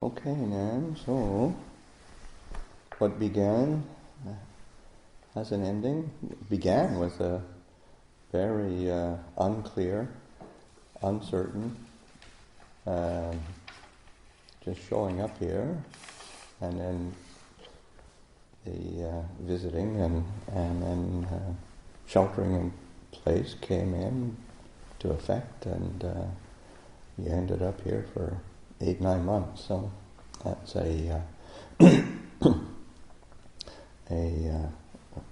Okay, Nan, so what began as an ending began with a very unclear, uncertain, just showing up here, and then the visiting and then sheltering in place came in to effect, and you ended up here for 8-9 months. So that's a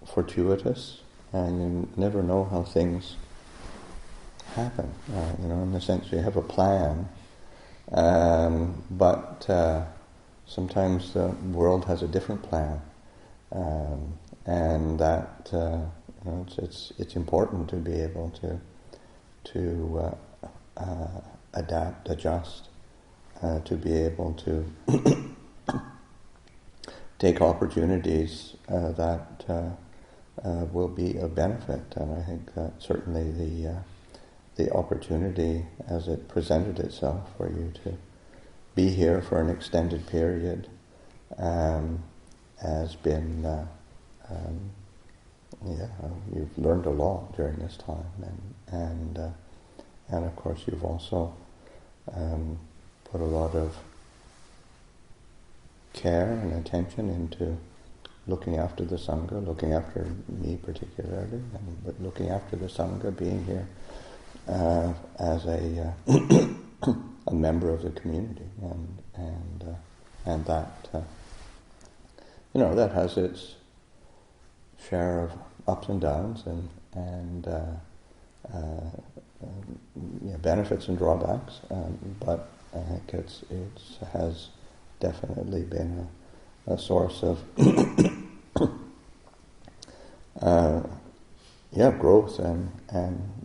fortuitous, and you never know how things happen. In the sense you have a plan, but sometimes the world has a different plan, and that it's important to be able to adapt, adjust, to be able to take opportunities that will be of benefit. And I think that certainly the opportunity as it presented itself for you to be here for an extended period has been, you've learned a lot during this time, and of course you've also put a lot of care and attention into looking after the Sangha, looking after me particularly, but looking after the Sangha, being here as a a member of the community, and that that has its share of ups and downs and benefits and drawbacks, but I think it has definitely been a source of growth and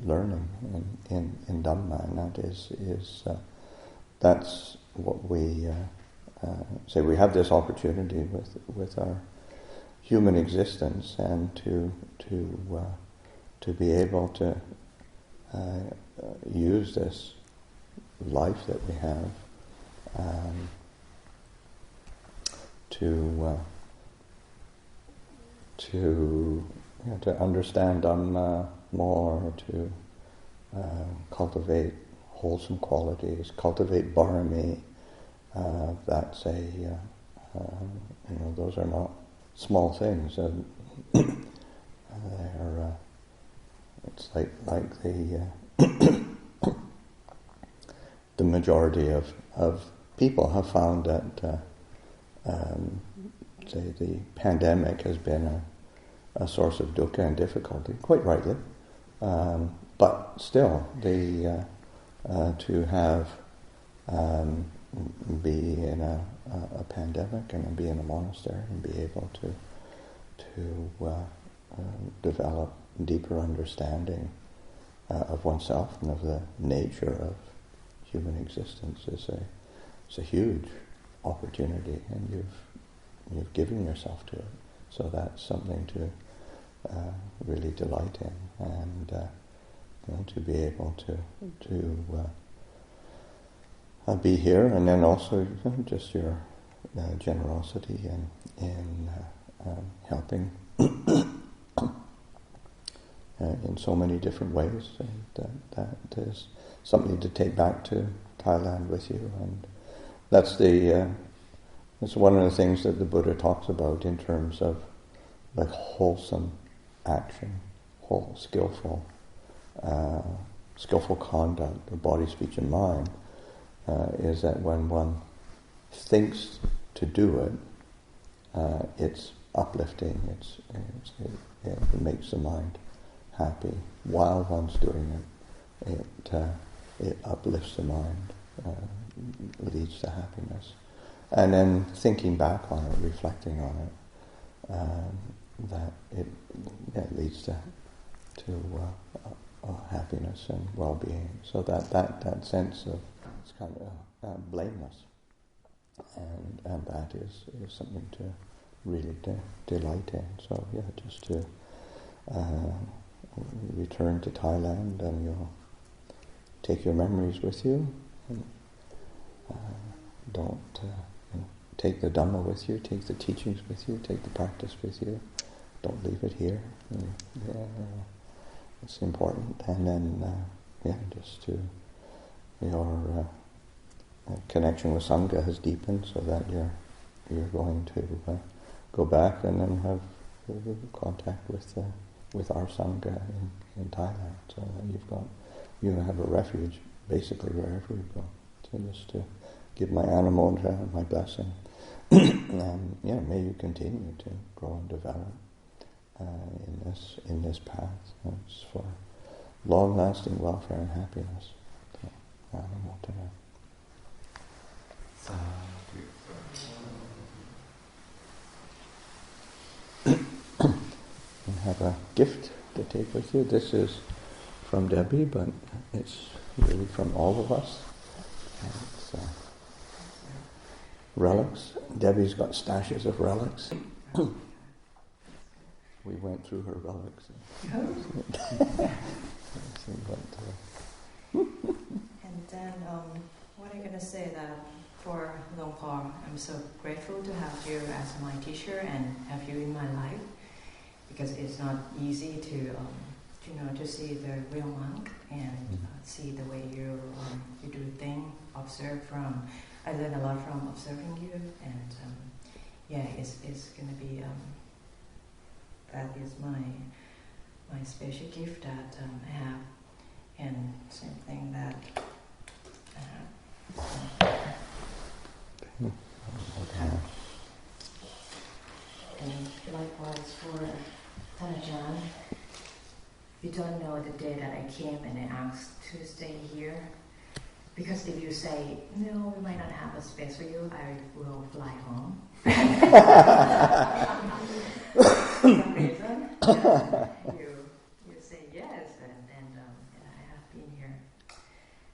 learning in Dhamma, and that is that's what we say. We have this opportunity with our human existence, and to be able to use this life that we have to understand Dhamma more, to cultivate wholesome qualities, cultivate Bharami. That's those are not small things. They're it's like the majority of people have found that say the pandemic has been a source of dukkha and difficulty, quite rightly, but still to have be in a pandemic and be in a monastery and be able to develop deeper understanding of oneself and of the nature of human existence is a huge opportunity, and you've given yourself to it. So that's something to really delight in, and to be able to be here, and then also just your generosity in helping in so many different ways. And that is something to take back to Thailand with you, and that's it's one of the things that the Buddha talks about in terms of like wholesome action, skillful conduct of body, speech, and mind. Is that when one thinks to do it, it's uplifting. It makes the mind happy. While one's doing it, it uplifts the mind, leads to happiness. And then thinking back on it, reflecting on it, that it leads to happiness and well-being. So that sense of it's kind of blameless, and that is something to really delight in. So just to return to Thailand, and you'll take your memories with you. And, don't take the Dhamma with you, take the teachings with you, take the practice with you. Don't leave it here. It's important. And then, just to your connection with Sangha has deepened, so that you're going to go back and then have contact with our Sangha in Thailand, so that you have a refuge basically wherever you go. So just to give my anumodana, my blessing, and may you continue to grow and develop in this path. It's for long-lasting welfare and happiness. So, anumodana. You have a gift to take with you. This is from Debbie, but it's really from all of us. It's relics. Debbie's got stashes of relics. We went through her relics. And then, what I'm going to say that for Long Paul, I'm so grateful to have you as my teacher and have you in my life, because it's not easy to see the real monk and see the way you do things, observe from. I learned a lot from observing you, and it's going to be that is my special gift that I have, and same thing that I have. And likewise for Ajahn, you don't know the day that I came and I asked to stay here, because if you say, no, we might not have a space for you, I will fly home. For some reason, you say yes, and I have been here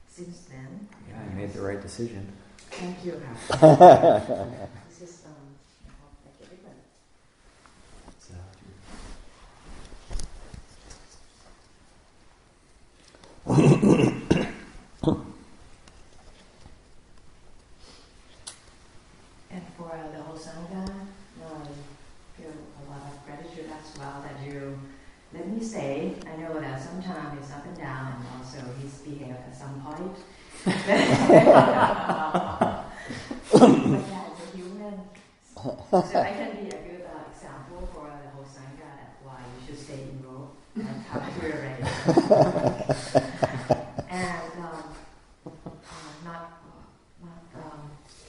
since then. Yeah, you made the right decision. Thank you. This is I hope I get it right. And for the whole Sangha, I feel a lot of gratitude as well that you let me say. I know that sometimes it's up and down, and also he's behaved at some point. But yeah, it's a human. So I can be a good example for the whole Sangha that why you should stay in Rome. That's how we're raised. And not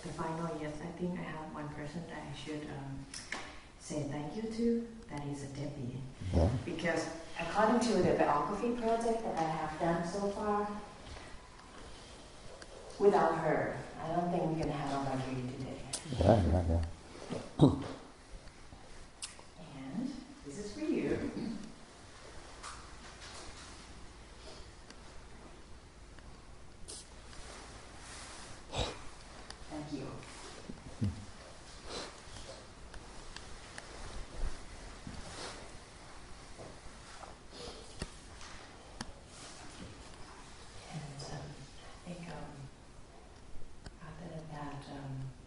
the final, yes, I think I have one person that I should say thank you to. That is a Debbie. Yeah. Because according to the biography project that I have done so far, without her, I don't think we can have a Bhagavad today. Yeah. And this is for you. Thank you.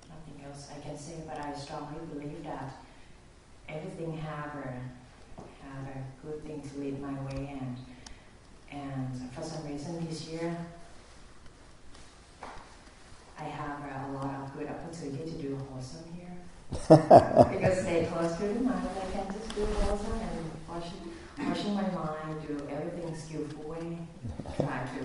Nothing else I can say, but I strongly believe that everything have a good thing to lead my way, and for some reason this year I have a lot of good opportunity to do wholesome here. Because stay close to the mind, I can just do wholesome and washing my mind, do everything skillful way, try to.